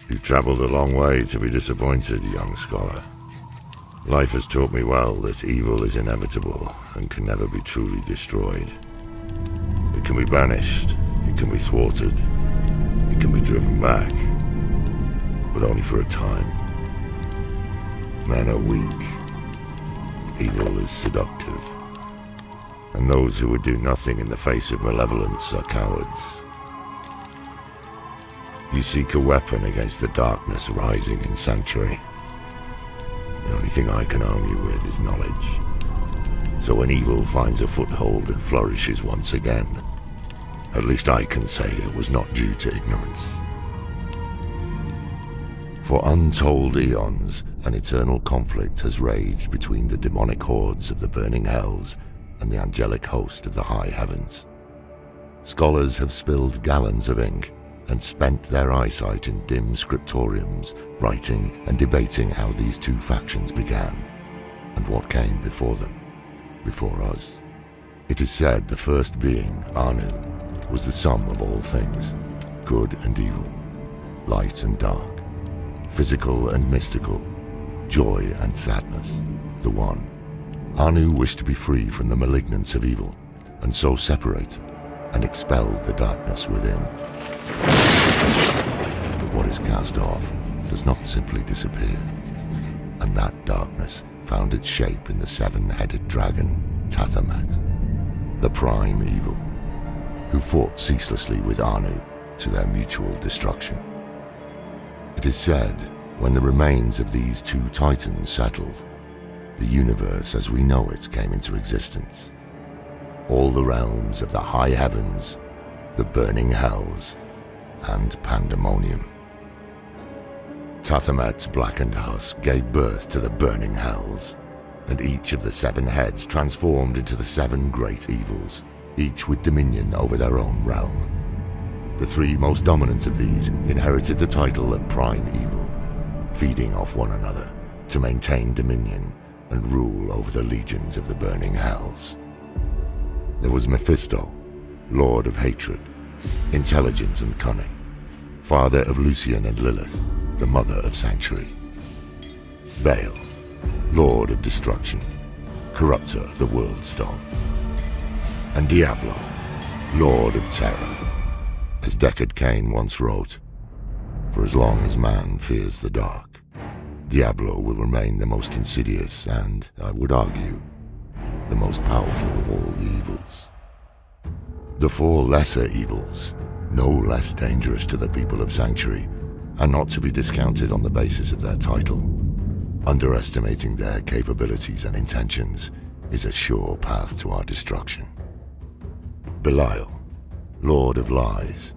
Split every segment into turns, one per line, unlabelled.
You've travelled a long way to be disappointed, young scholar. Life has taught me well that evil is inevitable and can never be truly destroyed. It can be banished, it can be thwarted, it can be driven back, but only for a time. Men are weak, evil is seductive, and those who would do nothing in the face of malevolence are cowards. You seek a weapon against the darkness rising in Sanctuary. The only thing I can arm you with is knowledge. So when evil finds a foothold and flourishes once again, at least I can say it was not due to ignorance. For untold eons, an eternal conflict has raged between the demonic hordes of the burning hells and the angelic host of the high heavens. Scholars have spilled gallons of ink and spent their eyesight in dim scriptoriums, writing and debating how these two factions began, and what came before them, before us. It is said the first being, Anu, was the sum of all things, good and evil, light and dark, physical and mystical, joy and sadness, the one. Anu wished to be free from the malignance of evil, and so separated and expelled the darkness within. But what is cast off does not simply disappear, and that darkness found its shape in the seven-headed dragon, Tathamet, the prime evil, who fought ceaselessly with Anu to their mutual destruction. It is said, when the remains of these two titans settled, the universe as we know it came into existence. All the realms of the high heavens, the burning hells, and pandemonium. Tathamet's blackened husk gave birth to the burning hells, and each of the seven heads transformed into the seven great evils, each with dominion over their own realm. The three most dominant of these inherited the title of prime evil, feeding off one another to maintain dominion and rule over the legions of the burning hells. There was Mephisto, lord of hatred, intelligent and cunning, father of Lucian and Lilith, the mother of Sanctuary. Baal, lord of destruction, corrupter of the world stone. And Diablo, lord of terror. As Deckard Cain once wrote, for as long as man fears the dark, Diablo will remain the most insidious and, I would argue, the most powerful of all the evils. The four lesser evils, no less dangerous to the people of Sanctuary, are not to be discounted on the basis of their title. Underestimating their capabilities and intentions is a sure path to our destruction. Belial, lord of lies,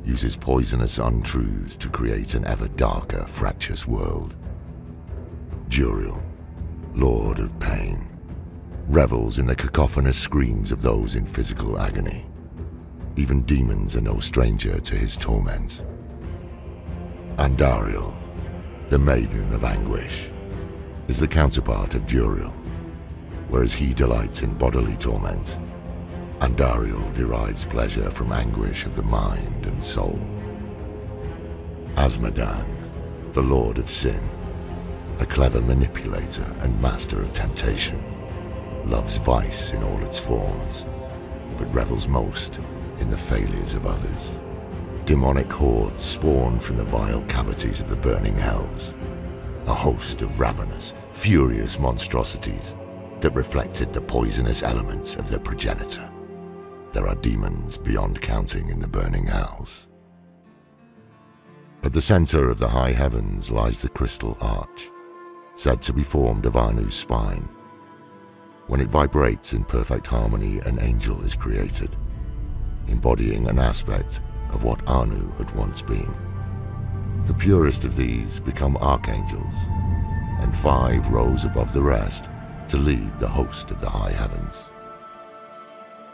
uses poisonous untruths to create an ever darker, fractious world. Juriel, lord of pain, revels in the cacophonous screams of those in physical agony. Even demons are no stranger to his torment. Andariel, the maiden of anguish, is the counterpart of Juriel. Whereas he delights in bodily torment, Andariel derives pleasure from anguish of the mind and soul. Azmodan, the lord of sin, a clever manipulator and master of temptation, loves vice in all its forms, but revels most in the failures of others. Demonic hordes spawned from the vile cavities of the burning hells, a host of ravenous, furious monstrosities that reflected the poisonous elements of their progenitor. There are demons beyond counting in the burning hells. At the center of the high heavens lies the crystal arch, said to be formed of Anu's spine. When it vibrates in perfect harmony, an angel is created, embodying an aspect of what Anu had once been. The purest of these become archangels, and 5 rose above the rest to lead the host of the high heavens.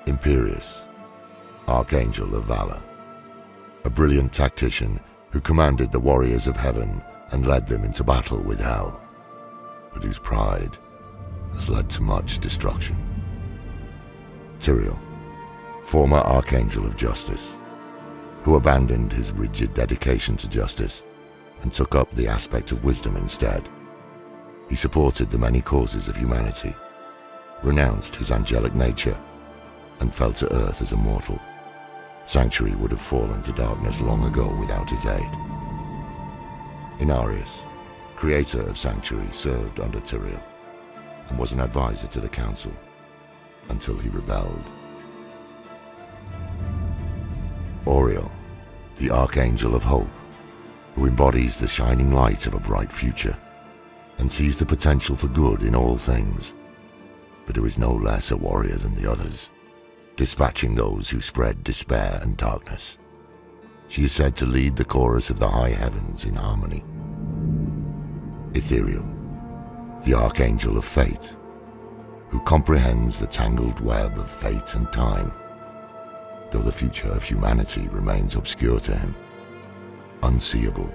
Imperius, archangel of valor, a brilliant tactician who commanded the warriors of heaven and led them into battle with hell, but whose pride has led to much destruction. Tyrael, former archangel of justice, who abandoned his rigid dedication to justice and took up the aspect of wisdom instead. He supported the many causes of humanity, renounced his angelic nature, and fell to earth as a mortal. Sanctuary would have fallen to darkness long ago without his aid. Inarius, creator of Sanctuary, served under Tyrael and was an advisor to the council until he rebelled. Oriel, the Archangel of Hope, who embodies the shining light of a bright future and sees the potential for good in all things, but who is no less a warrior than the others, dispatching those who spread despair and darkness. She is said to lead the chorus of the high heavens in harmony. Ethereal, the Archangel of Fate, who comprehends the tangled web of fate and time, though the future of humanity remains obscure to him, unseeable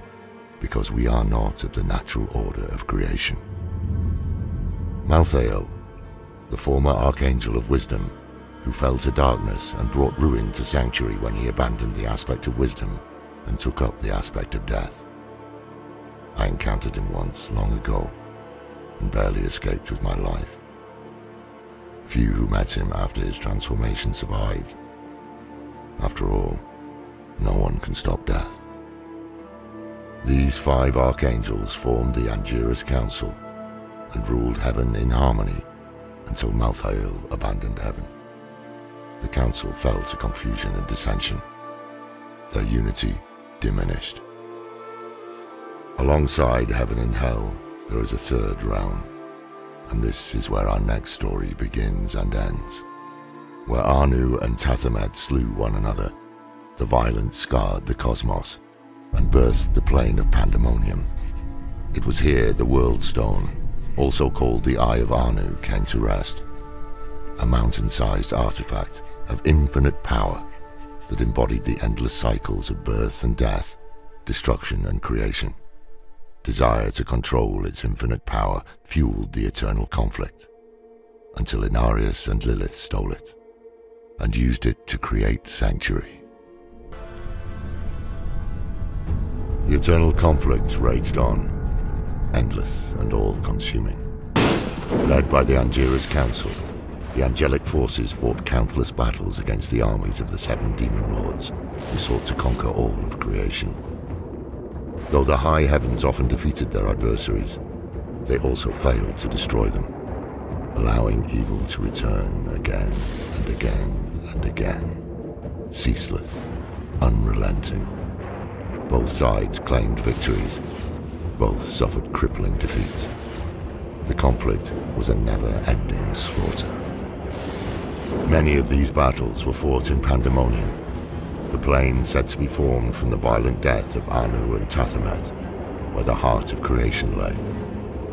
because we are not of the natural order of creation. Malthael, the former Archangel of Wisdom, who fell to darkness and brought ruin to Sanctuary when he abandoned the aspect of wisdom and took up the aspect of death. I encountered him once long ago and barely escaped with my life. Few who met him after his transformation survived. After all, no one can stop death. These 5 archangels formed the Angiras Council and ruled heaven in harmony until Malthael abandoned heaven. The council fell to confusion and dissension. Their unity diminished. Alongside heaven and hell, there is a third realm, and this is where our next story begins and ends. Where Anu and Tathamed slew one another, the violence scarred the cosmos and birthed the plane of pandemonium. It was here the World Stone, also called the Eye of Anu, came to rest. A mountain-sized artifact of infinite power that embodied the endless cycles of birth and death, destruction and creation. Desire to control its infinite power fueled the eternal conflict, until Inarius and Lilith stole it and used it to create Sanctuary. The eternal conflict raged on, endless and all-consuming. Led by the Angiras Council, the angelic forces fought countless battles against the armies of the 7 demon lords, who sought to conquer all of creation. Though the high heavens often defeated their adversaries, they also failed to destroy them, allowing evil to return again and again and again, ceaseless, unrelenting. Both sides claimed victories, both suffered crippling defeats. The conflict was a never-ending slaughter. Many of these battles were fought in pandemonium, the plane said to be formed from the violent death of Anu and Tathamed, where the heart of creation lay,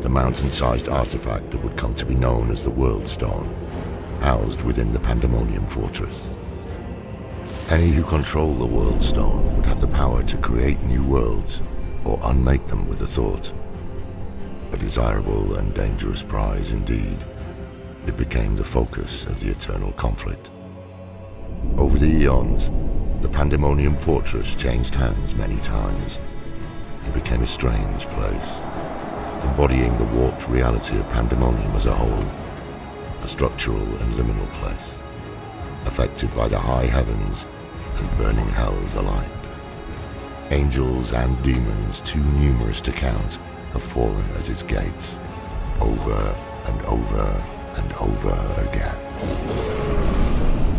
the mountain-sized artifact that would come to be known as the World Stone, housed within the Pandemonium Fortress. Any who control the World Stone would have the power to create new worlds or unmake them with a thought. A desirable and dangerous prize indeed. It became the focus of the eternal conflict. Over the eons, the Pandemonium Fortress changed hands many times and became a strange place, embodying the warped reality of Pandemonium as a whole, a structural and liminal place, affected by the high heavens and burning hells alike. Angels and demons too numerous to count have fallen at its gates, over and over and over again.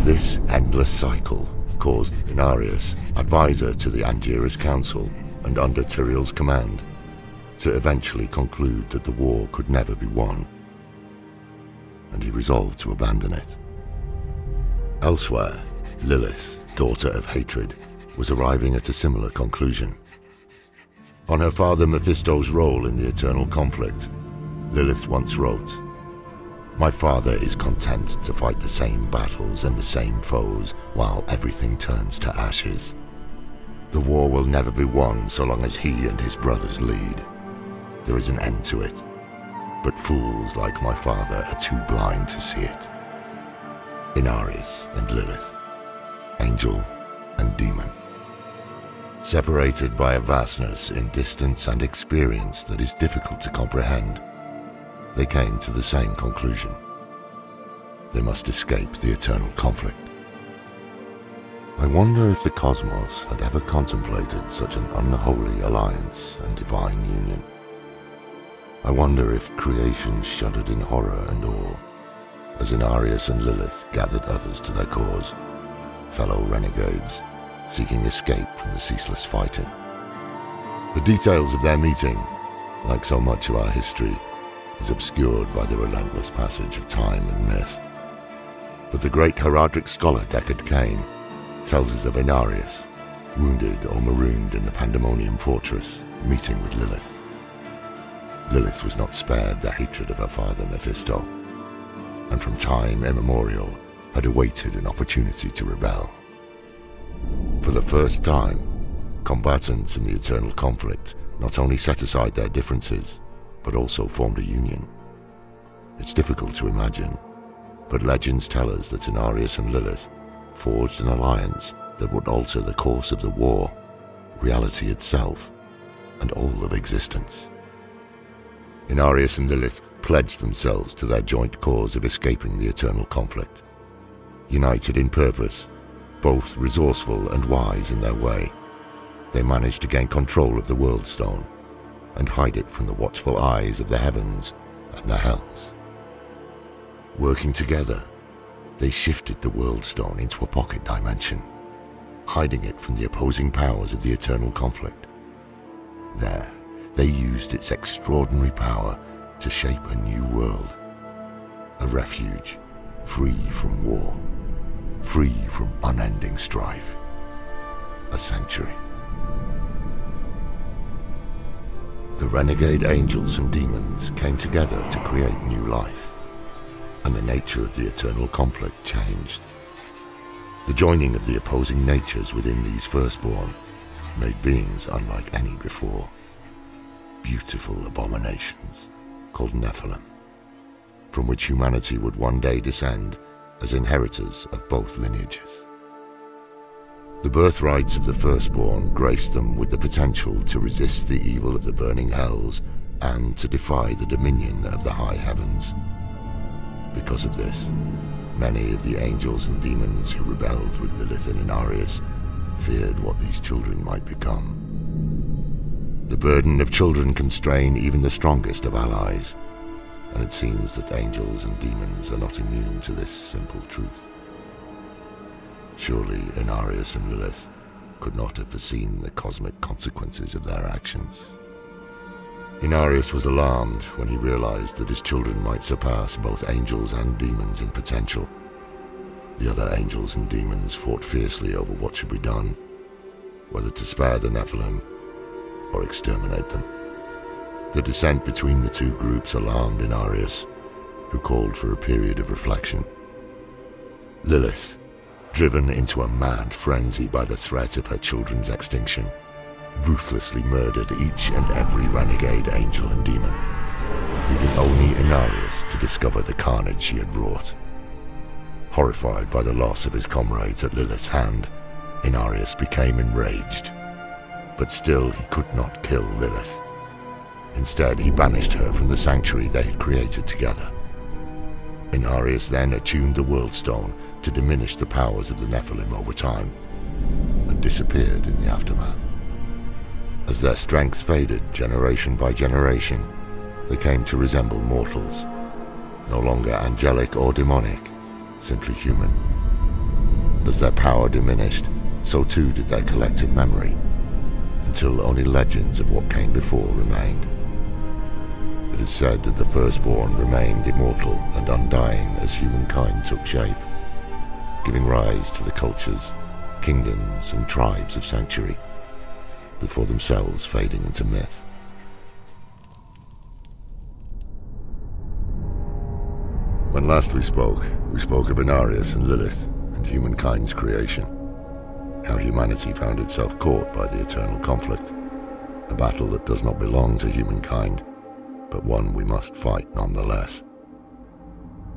This endless cycle caused Inarius, advisor to the Angiras Council and under Tyrael's command, to eventually conclude that the war could never be won, and he resolved to abandon it. Elsewhere, Lilith, daughter of hatred, was arriving at a similar conclusion. On her father Mephisto's role in the eternal conflict, Lilith once wrote, "My father is content to fight the same battles and the same foes while everything turns to ashes. The war will never be won so long as he and his brothers lead. There is an end to it, but fools like my father are too blind to see it." Inarius and Lilith, angel and demon. Separated by a vastness in distance and experience that is difficult to comprehend, they came to the same conclusion. They must escape the eternal conflict. I wonder if the cosmos had ever contemplated such an unholy alliance and divine union. I wonder if creation shuddered in horror and awe, as Inarius and Lilith gathered others to their cause, fellow renegades, seeking escape from the ceaseless fighting. The details of their meeting, like so much of our history, is obscured by the relentless passage of time and myth. But the great heraldic scholar Deckard Cain tells us of Inarius, wounded or marooned in the Pandemonium fortress, meeting with Lilith. Lilith was not spared the hatred of her father Mephisto, and from time immemorial had awaited an opportunity to rebel. For the first time, combatants in the eternal conflict not only set aside their differences, but also formed a union. It's difficult to imagine, but legends tell us that Inarius and Lilith forged an alliance that would alter the course of the war, reality itself, and all of existence. Inarius and Lilith pledged themselves to their joint cause of escaping the eternal conflict. United in purpose, both resourceful and wise in their way, they managed to gain control of the World Stone and hide it from the watchful eyes of the heavens and the hells. Working together, they shifted the World Stone into a pocket dimension, hiding it from the opposing powers of the eternal conflict. There, they used its extraordinary power to shape a new world, a refuge free from war, free from unending strife, a sanctuary. The renegade angels and demons came together to create new life, and the nature of the eternal conflict changed. The joining of the opposing natures within these firstborn made beings unlike any before, beautiful abominations called Nephilim, from which humanity would one day descend as inheritors of both lineages. The birthrights of the firstborn graced them with the potential to resist the evil of the burning hells and to defy the dominion of the high heavens. Because of this, many of the angels and demons who rebelled with Lilith and Inarius feared what these children might become. The burden of children constrain even the strongest of allies, and it seems that angels and demons are not immune to this simple truth. Surely Inarius and Lilith could not have foreseen the cosmic consequences of their actions. Inarius was alarmed when he realized that his children might surpass both angels and demons in potential. The other angels and demons fought fiercely over what should be done, whether to spare the Nephilim or exterminate them. The dissent between the two groups alarmed Inarius, who called for a period of reflection. Lilith, driven into a mad frenzy by the threat of her children's extinction, ruthlessly murdered each and every renegade angel and demon, leaving only Inarius to discover the carnage she had wrought. Horrified by the loss of his comrades at Lilith's hand, Inarius became enraged. But still he could not kill Lilith. Instead, he banished her from the sanctuary they had created together. Inarius then attuned the World Stone to diminish the powers of the Nephilim over time, and disappeared in the aftermath. As their strength faded generation by generation, they came to resemble mortals, no longer angelic or demonic, simply human. And as their power diminished, so too did their collective memory, until only legends of what came before remained. It is said that the firstborn remained immortal and undying as humankind took shape, giving rise to the cultures, kingdoms, and tribes of Sanctuary, before themselves fading into myth. When last we spoke of Inarius and Lilith and humankind's creation, how humanity found itself caught by the eternal conflict, a battle that does not belong to humankind, but one we must fight nonetheless.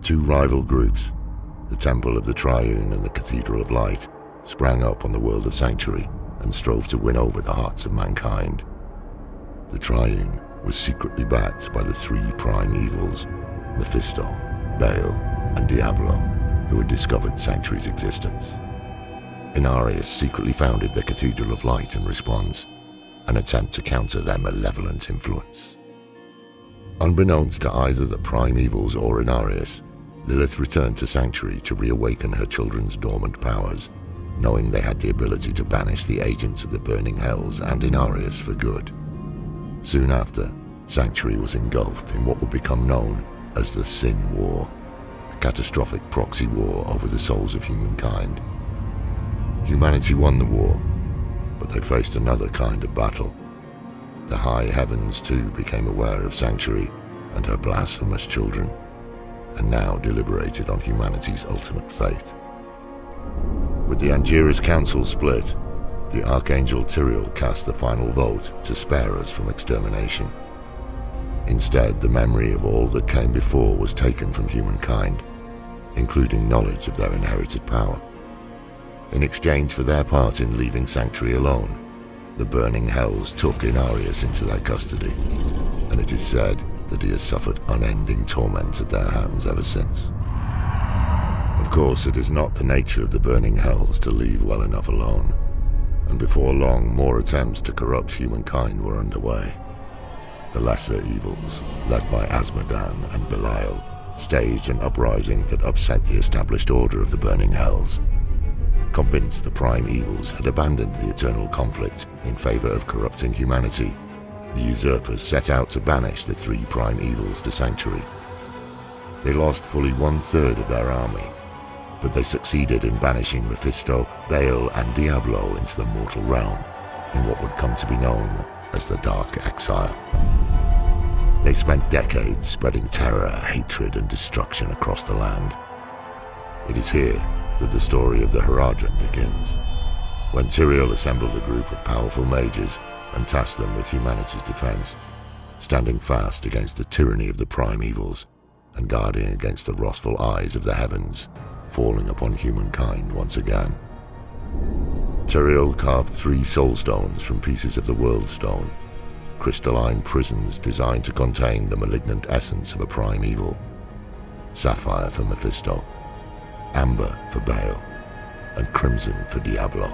Two rival groups, the Temple of the Triune and the Cathedral of Light, sprang up on the world of Sanctuary, and strove to win over the hearts of mankind. The Triune was secretly backed by the three prime evils, Mephisto, Baal, and Diablo, who had discovered Sanctuary's existence. Inarius secretly founded the Cathedral of Light in response, an attempt to counter their malevolent influence. Unbeknownst to either the prime evils or Inarius, Lilith returned to Sanctuary to reawaken her children's dormant powers, knowing they had the ability to banish the agents of the burning hells and Inarius for good. Soon after, Sanctuary was engulfed in what would become known as the Sin War, a catastrophic proxy war over the souls of humankind. Humanity won the war, but they faced another kind of battle. The high heavens too became aware of Sanctuary and her blasphemous children, and now deliberated on humanity's ultimate fate. With the Angiras Council split, the Archangel Tyrael cast the final vote to spare us from extermination. Instead, the memory of all that came before was taken from humankind, including knowledge of their inherited power. In exchange for their part in leaving Sanctuary alone, the burning hells took Inarius into their custody, and it is said that he has suffered unending torment at their hands ever since. Of course, it is not the nature of the burning hells to leave well enough alone, and before long more attempts to corrupt humankind were underway. The lesser evils, led by Asmodan and Belial, staged an uprising that upset the established order of the burning hells. Convinced the prime evils had abandoned the eternal conflict in favor of corrupting humanity, the usurpers set out to banish the three prime evils to Sanctuary. They lost fully 1/3 of their army, but they succeeded in banishing Mephisto, Baal, and Diablo into the mortal realm in what would come to be known as the Dark Exile. They spent decades spreading terror, hatred, and destruction across the land. It is here that the story of the Haradrim begins, when Tyrael assembled a group of powerful mages and tasked them with humanity's defense, standing fast against the tyranny of the prime evils and guarding against the wrathful eyes of the heavens falling upon humankind once again. Tyrael carved 3 soul stones from pieces of the World Stone, crystalline prisons designed to contain the malignant essence of a prime evil. Sapphire for Mephisto, Amber for Baal, and Crimson for Diablo.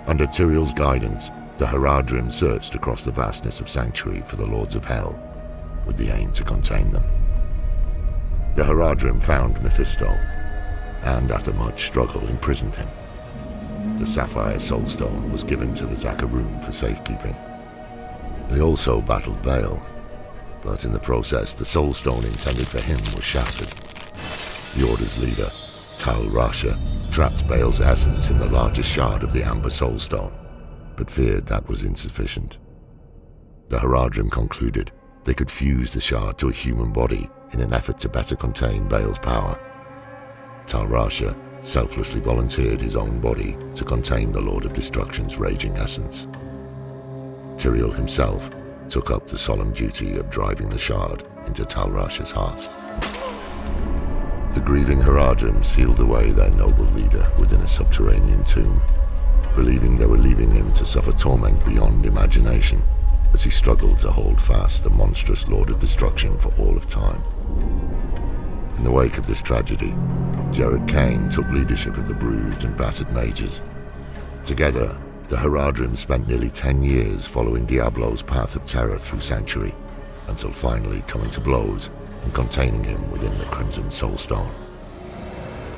Under Tyrael's guidance, the Haradrim searched across the vastness of Sanctuary for the Lords of Hell, with the aim to contain them. The Haradrim found Mephisto, and after much struggle imprisoned him. The Sapphire Soulstone was given to the Zakarum for safekeeping. They also battled Baal, but in the process the Soulstone intended for him was shattered. The Order's leader, Tal Rasha, trapped Baal's essence in the largest shard of the Amber Soulstone, but feared that was insufficient. The Haradrim concluded they could fuse the shard to a human body in an effort to better contain Baal's power. Tal Rasha selflessly volunteered his own body to contain the Lord of Destruction's raging essence. Tyrael himself took up the solemn duty of driving the shard into Tal Rasha's heart. The grieving Haradrim sealed away their noble leader within a subterranean tomb, believing they were leaving him to suffer torment beyond imagination as he struggled to hold fast the monstrous Lord of Destruction for all of time. In the wake of this tragedy, Jared Kane took leadership of the bruised and battered mages. Together, the Haradrim spent nearly 10 years following Diablo's path of terror through Sanctuary, until finally coming to blows and containing him within the Crimson Soulstone.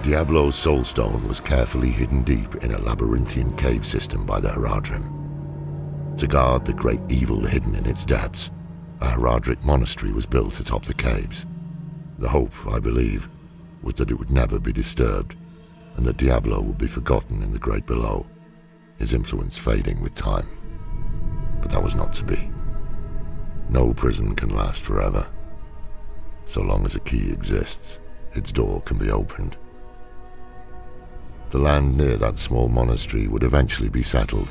Diablo's Soulstone was carefully hidden deep in a labyrinthian cave system by the Haradrim. To guard the great evil hidden in its depths, a Haradric monastery was built atop the caves. The hope, I believe, was that it would never be disturbed, and that Diablo would be forgotten in the great below, his influence fading with time. But that was not to be. No prison can last forever. So long as a key exists, its door can be opened. The land near that small monastery would eventually be settled,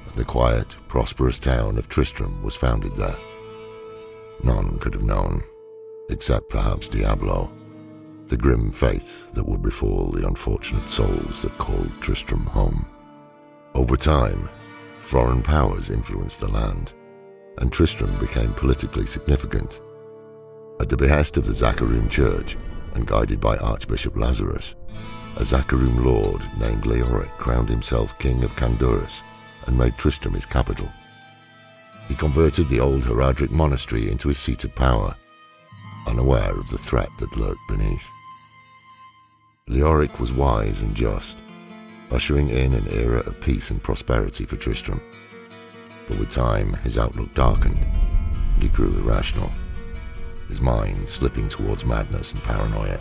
and the quiet, prosperous town of Tristram was founded there. None could have known, except perhaps Diablo, the grim fate that would befall the unfortunate souls that called Tristram home. Over time, foreign powers influenced the land, and Tristram became politically significant. At the behest of the Zakharum Church, and guided by Archbishop Lazarus, a Zakharum lord named Leoric crowned himself king of Candurus and made Tristram his capital. He converted the old Heradric monastery into his seat of power, unaware of the threat that lurked beneath. Leoric was wise and just, ushering in an era of peace and prosperity for Tristram. But with time, his outlook darkened, and he grew irrational, his mind slipping towards madness and paranoia.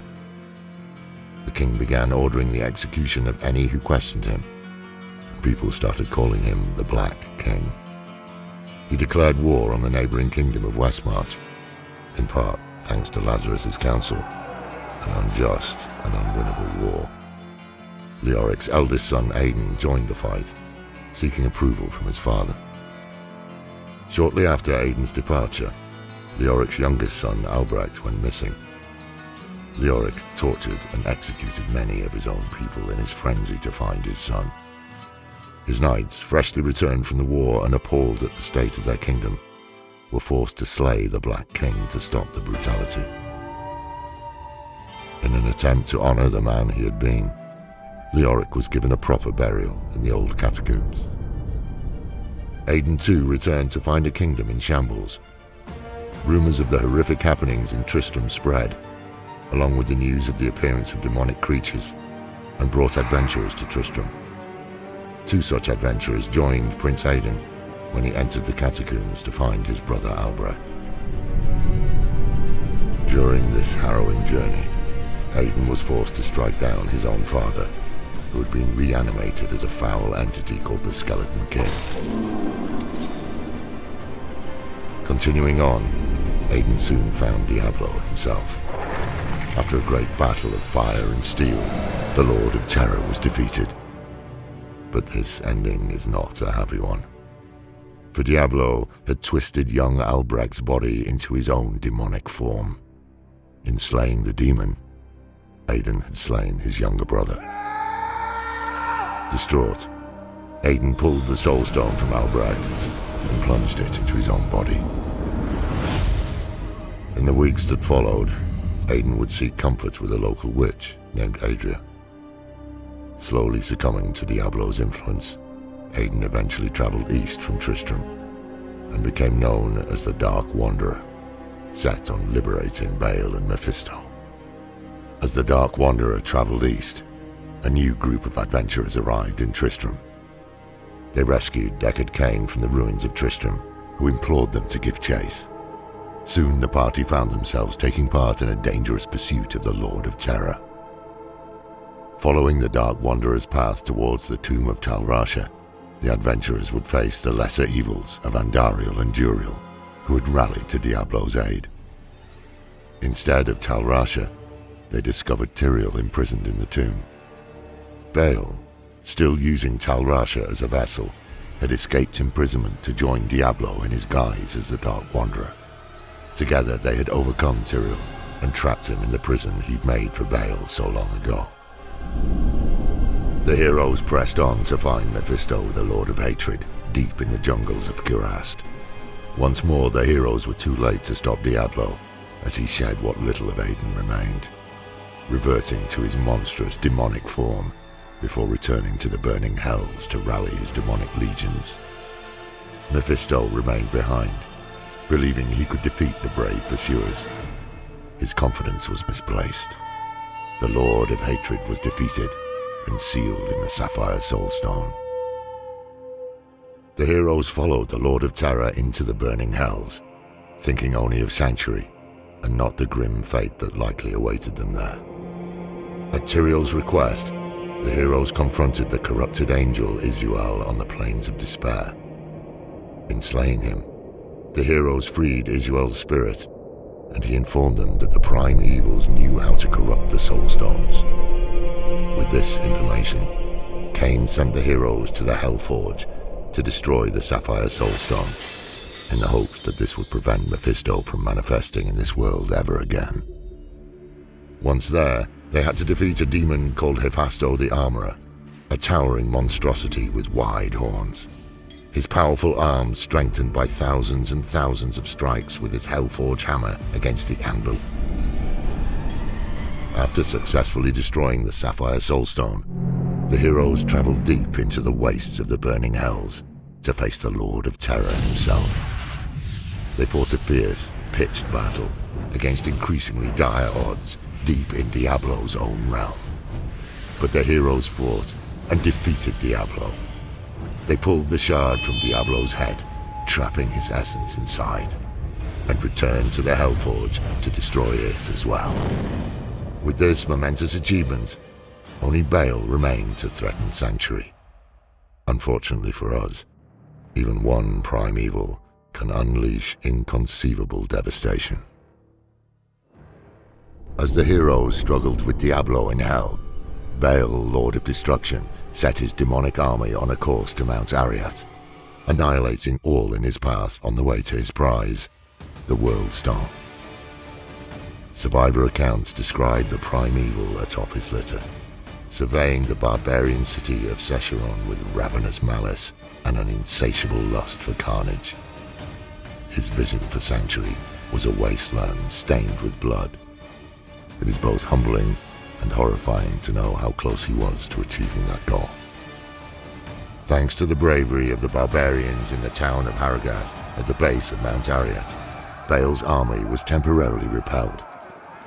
The king began ordering the execution of any who questioned him. People started calling him the Black King. He declared war on the neighboring kingdom of Westmarch, in part thanks to Lazarus's counsel, an unjust and unwinnable war. Leoric's eldest son Aidan joined the fight, seeking approval from his father. Shortly after Aidan's departure, Leoric's youngest son Albrecht went missing. Leoric tortured and executed many of his own people in his frenzy to find his son. His knights, freshly returned from the war and appalled at the state of their kingdom, were forced to slay the Black King to stop the brutality. In an attempt to honor the man he had been, Leoric was given a proper burial in the old catacombs. Aidan too returned to find a kingdom in shambles. Rumors of the horrific happenings in Tristram spread, along with the news of the appearance of demonic creatures, and brought adventurers to Tristram. Two such adventurers joined Prince Aidan when he entered the catacombs to find his brother Albrecht. During this harrowing journey, Aidan was forced to strike down his own father, who had been reanimated as a foul entity called the Skeleton King. Continuing on, Aidan soon found Diablo himself. After a great battle of fire and steel, the Lord of Terror was defeated. But this ending is not a happy one. For Diablo had twisted young Albrecht's body into his own demonic form. In slaying the demon, Aidan had slain his younger brother. Distraught, Aidan pulled the soul stone from Albrecht and plunged it into his own body. In the weeks that followed, Aidan would seek comfort with a local witch named Adria. Slowly succumbing to Diablo's influence, Aidan eventually traveled east from Tristram and became known as the Dark Wanderer, set on liberating Baal and Mephisto. As the Dark Wanderer traveled east, a new group of adventurers arrived in Tristram. They rescued Deckard Cain from the ruins of Tristram, who implored them to give chase. Soon the party found themselves taking part in a dangerous pursuit of the Lord of Terror. Following the Dark Wanderer's path towards the tomb of Tal Rasha, the adventurers would face the lesser evils of Andariel and Duriel, who had rallied to Diablo's aid. Instead of Tal Rasha, they discovered Tyrael imprisoned in the tomb. Baal, still using Tal Rasha as a vessel, had escaped imprisonment to join Diablo in his guise as the Dark Wanderer. Together they had overcome Tyrael and trapped him in the prison he'd made for Baal so long ago. The heroes pressed on to find Mephisto, the Lord of Hatred, deep in the jungles of Kurast. Once more the heroes were too late to stop Diablo, as he shed what little of Aidan remained, reverting to his monstrous demonic form before returning to the burning hells to rally his demonic legions. Mephisto remained behind, believing he could defeat the brave pursuers. His confidence was misplaced. The Lord of Hatred was defeated and sealed in the Sapphire Soulstone. The heroes followed the Lord of Terror into the burning hells, thinking only of sanctuary and not the grim fate that likely awaited them there. At Tyrael's request, the heroes confronted the corrupted angel Isuel on the Plains of Despair. In slaying him, the heroes freed Isuel's spirit, and he informed them that the prime evils knew how to corrupt the Soulstones. With this information, Cain sent the heroes to the Hellforge to destroy the Sapphire Soulstone, in the hopes that this would prevent Mephisto from manifesting in this world ever again. Once there, they had to defeat a demon called Hephasto the Armorer, a towering monstrosity with wide horns. His powerful arms strengthened by thousands and thousands of strikes with his Hellforge hammer against the anvil. After successfully destroying the Sapphire Soulstone, the heroes traveled deep into the wastes of the Burning Hells to face the Lord of Terror himself. They fought a fierce, pitched battle against increasingly dire odds deep in Diablo's own realm. But the heroes fought and defeated Diablo. They pulled the shard from Diablo's head, trapping his essence inside, and returned to the Hellforge to destroy it as well. With this momentous achievement, only Baal remained to threaten Sanctuary. Unfortunately for us, even one primeval can unleash inconceivable devastation. As the heroes struggled with Diablo in Hell, Baal, Lord of Destruction, set his demonic army on a course to Mount Arreat, annihilating all in his path on the way to his prize, the World Stone. Survivor accounts describe the primeval atop his litter, surveying the barbarian city of Secheron with ravenous malice and an insatiable lust for carnage. His vision for Sanctuary was a wasteland stained with blood. It is both humbling and horrifying to know how close he was to achieving that goal. Thanks to the bravery of the barbarians in the town of Haragath at the base of Mount Arreat, Baal's army was temporarily repelled,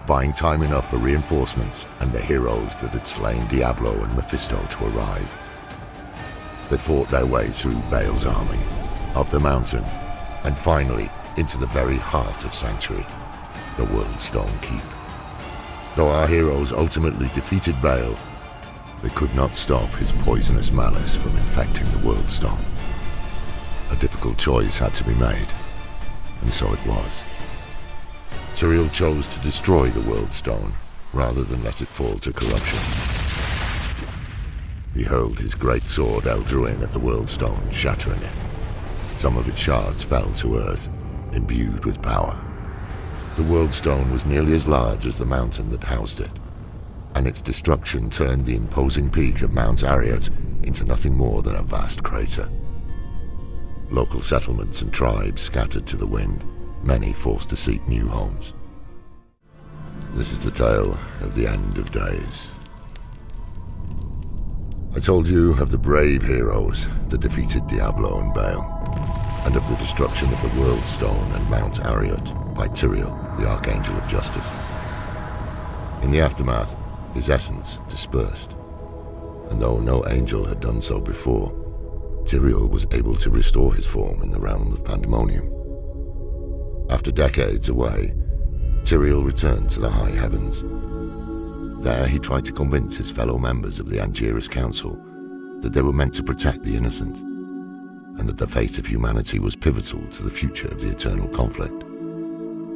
buying time enough for reinforcements and the heroes that had slain Diablo and Mephisto to arrive. They fought their way through Baal's army, up the mountain, and finally into the very heart of Sanctuary, the World Stone Keep. Though our heroes ultimately defeated Baal, they could not stop his poisonous malice from infecting the World Stone. A difficult choice had to be made, and so it was. Tyrael chose to destroy the World Stone rather than let it fall to corruption. He hurled his great sword Eldruin at the World Stone, shattering it. Some of its shards fell to earth, imbued with power. The World Stone was nearly as large as the mountain that housed it, and its destruction turned the imposing peak of Mount Arreat into nothing more than a vast crater. Local settlements and tribes scattered to the wind, many forced to seek new homes. This is the tale of the end of days. I told you of the brave heroes that defeated Diablo and Baal, and of the destruction of the World Stone and Mount Arreat by Tyrael, the Archangel of Justice. In the aftermath, his essence dispersed, and though no angel had done so before, Tyrael was able to restore his form in the realm of Pandemonium. After decades away, Tyrael returned to the high heavens. There he tried to convince his fellow members of the Angiras Council that they were meant to protect the innocent, and that the fate of humanity was pivotal to the future of the eternal conflict.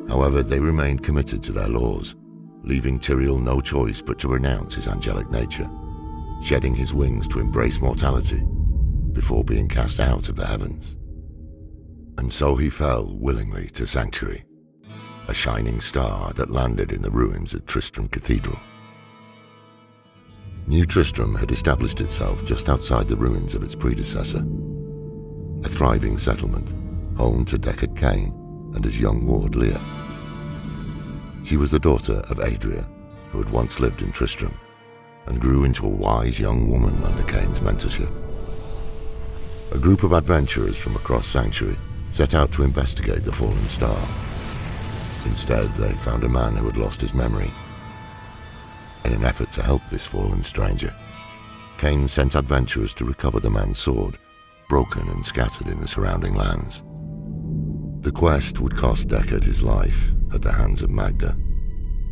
However, they remained committed to their laws, leaving Tyrael no choice but to renounce his angelic nature, shedding his wings to embrace mortality before being cast out of the heavens. And so he fell willingly to Sanctuary, a shining star that landed in the ruins at Tristram Cathedral. New Tristram had established itself just outside the ruins of its predecessor, a thriving settlement, home to Deckard Cain and his young ward Leah. She was the daughter of Adria, who had once lived in Tristram, and grew into a wise young woman under Cain's mentorship. A group of adventurers from across Sanctuary set out to investigate the fallen star. Instead, they found a man who had lost his memory. In an effort to help this fallen stranger, Cain sent adventurers to recover the man's sword, broken and scattered in the surrounding lands. The quest would cost Deckard his life at the hands of Magda,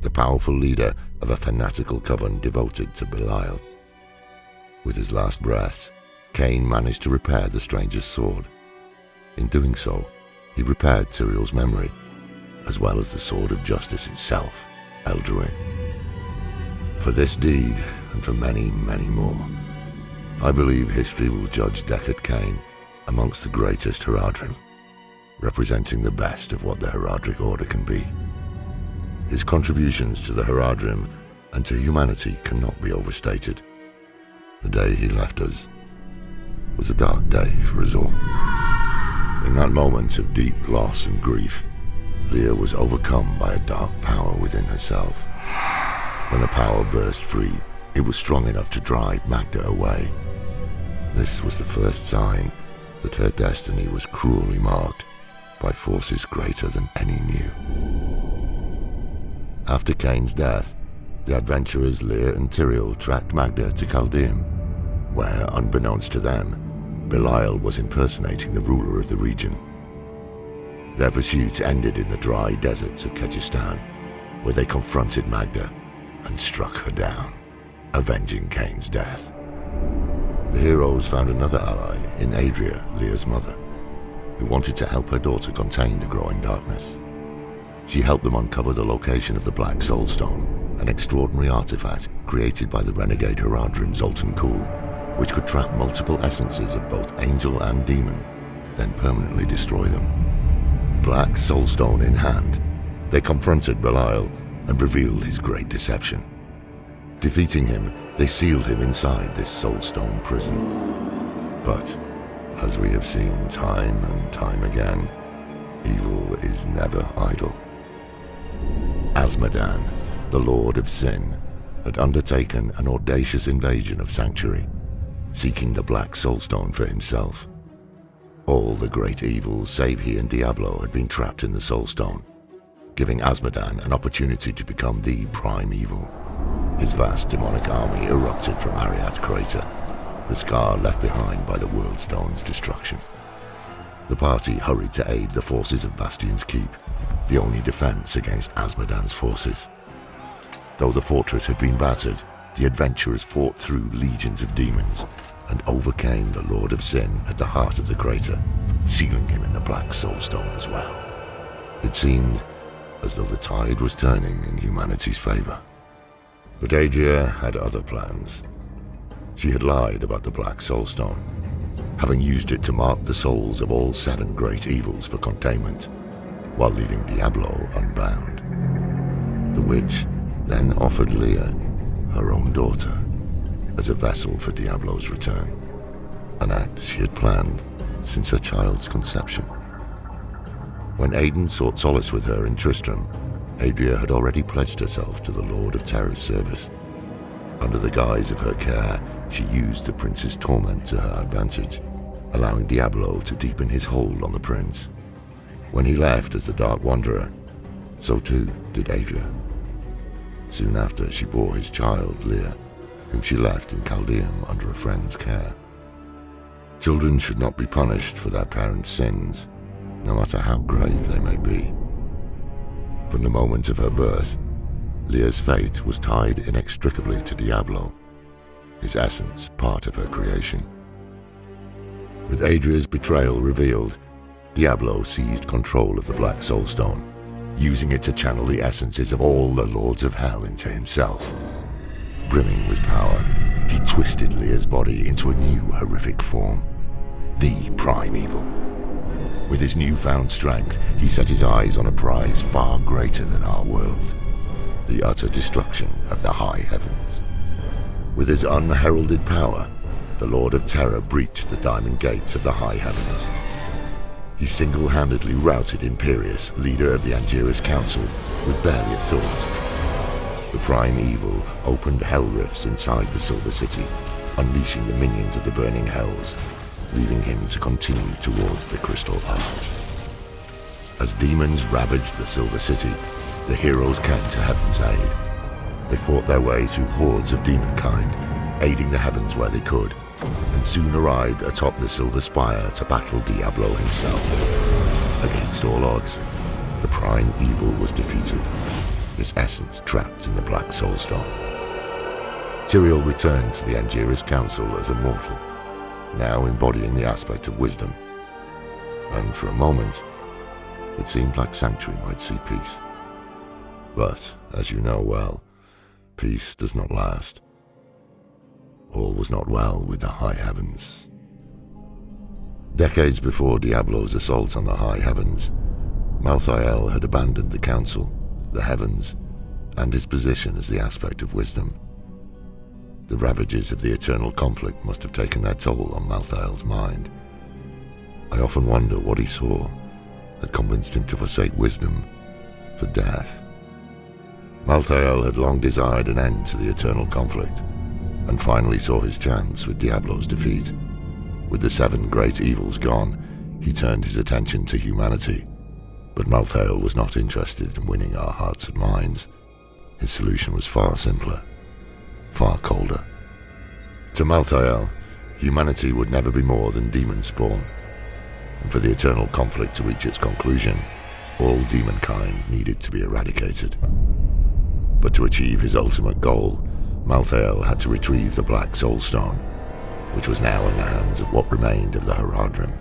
the powerful leader of a fanatical coven devoted to Belial. With his last breaths, Cain managed to repair the stranger's sword. In doing so, he repaired Tyrael's memory, as well as the Sword of Justice itself, Eldruin. For this deed, and for many, many more, I believe history will judge Deckard Cain amongst the greatest Haradrim, representing the best of what the Haradric Order can be. His contributions to the Haradrim and to humanity cannot be overstated. the day he left us, was a dark day for us all. In that moment of deep loss and grief, Leah was overcome by a dark power within herself. When the power burst free, it was strong enough to drive Magda away. This was the first sign that her destiny was cruelly marked by forces greater than any knew. After Cain's death, the adventurers Leah and Tyrael tracked Magda to Chaldeum, where, unbeknownst to them, Belial was impersonating the ruler of the region. Their pursuit ended in the dry deserts of Kyrgyzstan, where they confronted Magda and struck her down, avenging Cain's death. The heroes found another ally in Adria, Leah's mother, who wanted to help her daughter contain the growing darkness. She helped them uncover the location of the Black Soul Stone, an extraordinary artifact created by the renegade Haradrim Zoltan Kul, which could trap multiple essences of both angel and demon, then permanently destroy them. Black Soul Stone in hand, they confronted Belial and revealed his great deception. Defeating him, they sealed him inside this Soul Stone prison. But, as we have seen time and time again, evil is never idle. Azmodan, the Lord of Sin, had undertaken an audacious invasion of Sanctuary, seeking the Black Soul Stone for himself. All the great evils save he and Diablo had been trapped in the Soul Stone, giving Azmodan an opportunity to become the prime evil. His vast demonic army erupted from Ariat Crater, the scar left behind by the World Stone's destruction. The party hurried to aid the forces of Bastion's Keep, the only defense against Azmodan's forces. Though the fortress had been battered, the adventurers fought through legions of demons and overcame the Lord of Sin at the heart of the crater, sealing him in the Black Soul Stone as well. It seemed as though the tide was turning in humanity's favor. But Adria had other plans. She had lied about the Black Soul Stone, having used it to mark the souls of all 7 great evils for containment, while leaving Diablo unbound. The witch then offered Leah her own daughter as a vessel for Diablo's return, an act she had planned since her child's conception. When Aidan sought solace with her in Tristram, Adria had already pledged herself to the Lord of Terror's service. Under the guise of her care, she used the prince's torment to her advantage, allowing Diablo to deepen his hold on the prince. When he left as the Dark Wanderer, so too did Adria. Soon after, she bore his child, Leah, whom she left in Chaldeum under a friend's care. Children should not be punished for their parents' sins, no matter how grave they may be. From the moment of her birth, Leah's fate was tied inextricably to Diablo, his essence part of her creation. With Adria's betrayal revealed, Diablo seized control of the Black Soul Stone, using it to channel the essences of all the Lords of Hell into himself. Brimming with power, he twisted Leah's body into a new horrific form, the Prime Evil. With his newfound strength, he set his eyes on a prize far greater than our world, the utter destruction of the high heavens. With his unheralded power, the Lord of Terror breached the diamond gates of the high heavens. He single-handedly routed Imperius, leader of the Angiras Council, with barely a thought. The Prime Evil opened hell rifts inside the Silver City, unleashing the minions of the Burning Hells, leaving him to continue towards the Crystal Arch. As demons ravaged the Silver City, the heroes came to Heaven's aid. They fought their way through hordes of demonkind, aiding the heavens where they could, and soon arrived atop the Silver Spire to battle Diablo himself. Against all odds, the Prime Evil was defeated, his essence trapped in the Black Soul Stone. Tyrael returned to the Angiras Council as a mortal, now embodying the aspect of wisdom. And for a moment, it seemed like Sanctuary might see peace. But, as you know well, peace does not last. All was not well with the high heavens. Decades before Diablo's assault on the high heavens, Malthael had abandoned the council, the heavens, and his position as the aspect of wisdom. The ravages of the eternal conflict must have taken their toll on Malthael's mind. I often wonder what he saw that convinced him to forsake wisdom for death. Malthael had long desired an end to the eternal conflict, and finally saw his chance with Diablo's defeat. With the 7 great evils gone, he turned his attention to humanity. But Malthael was not interested in winning our hearts and minds. His solution was far simpler, far colder. To Malthael, humanity would never be more than demon spawn, and for the eternal conflict to reach its conclusion, all demonkind needed to be eradicated. But to achieve his ultimate goal, Malthael had to retrieve the Black Soulstone, which was now in the hands of what remained of the Haradrim.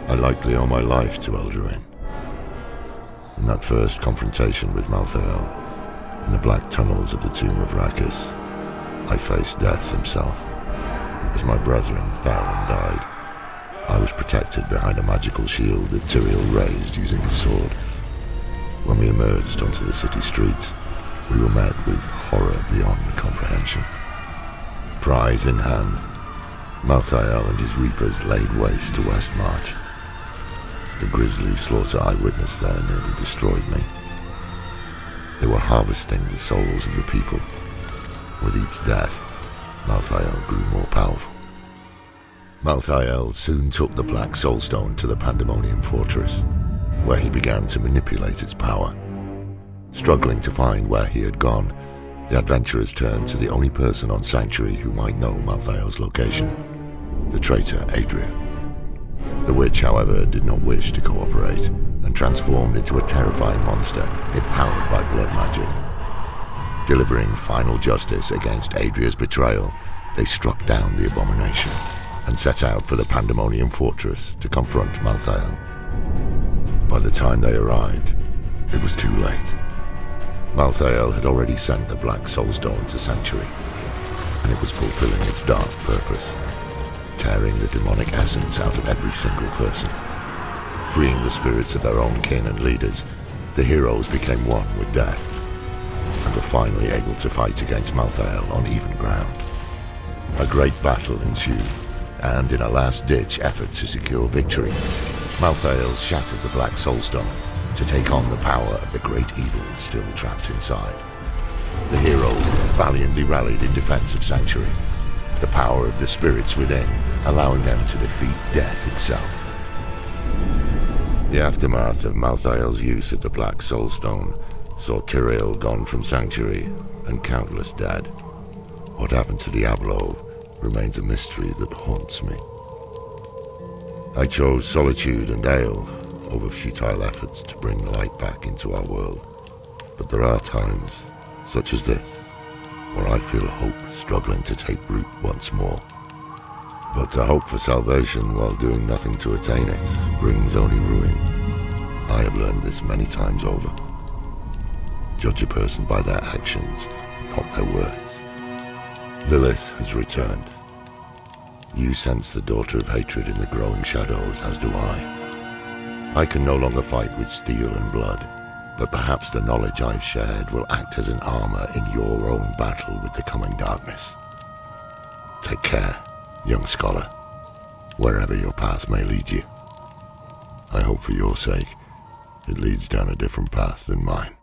I likely owe my life to Eldraine. In that first confrontation with Malthael, in the black tunnels of the tomb of Rakis, I faced death himself. As my brethren fell and died, I was protected behind a magical shield that Tyrael raised using his sword. When we emerged onto the city streets, we were met with horror beyond comprehension. Prize in hand, Malthael and his reapers laid waste to Westmarch. The grisly slaughter I witnessed there nearly destroyed me. They were harvesting the souls of the people. With each death, Malthael grew more powerful. Malthael soon took the Black Soulstone to the Pandemonium Fortress, where he began to manipulate its power. Struggling to find where he had gone, the adventurers turned to the only person on Sanctuary who might know Malthael's location, the traitor Adria. The witch, however, did not wish to cooperate, and transformed into a terrifying monster empowered by blood magic. Delivering final justice against Adria's betrayal, they struck down the abomination and set out for the Pandemonium Fortress to confront Malthael. By the time they arrived, it was too late. Malthael had already sent the Black Soulstone to Sanctuary, and it was fulfilling its dark purpose, tearing the demonic essence out of every single person. Freeing the spirits of their own kin and leaders, the heroes became one with death, and were finally able to fight against Malthael on even ground. A great battle ensued, and in a last-ditch effort to secure victory, Malthael shattered the Black Soulstone to take on the power of the great evil still trapped inside. The heroes valiantly rallied in defense of Sanctuary, the power of the spirits within allowing them to defeat death itself. The aftermath of Malthael's use of the Black Soulstone saw Tyrael gone from Sanctuary and countless dead. What happened to Diablo remains a mystery that haunts me. I chose solitude and ale over futile efforts to bring light back into our world. But there are times, such as this, where I feel hope struggling to take root once more. But to hope for salvation while doing nothing to attain it brings only ruin. I have learned this many times over. Judge a person by their actions, not their words. Lilith has returned. You sense the daughter of hatred in the growing shadows, as do I. I can no longer fight with steel and blood, but perhaps the knowledge I've shared will act as an armor in your own battle with the coming darkness. Take care, young scholar, wherever your path may lead you. I hope for your sake, it leads down a different path than mine.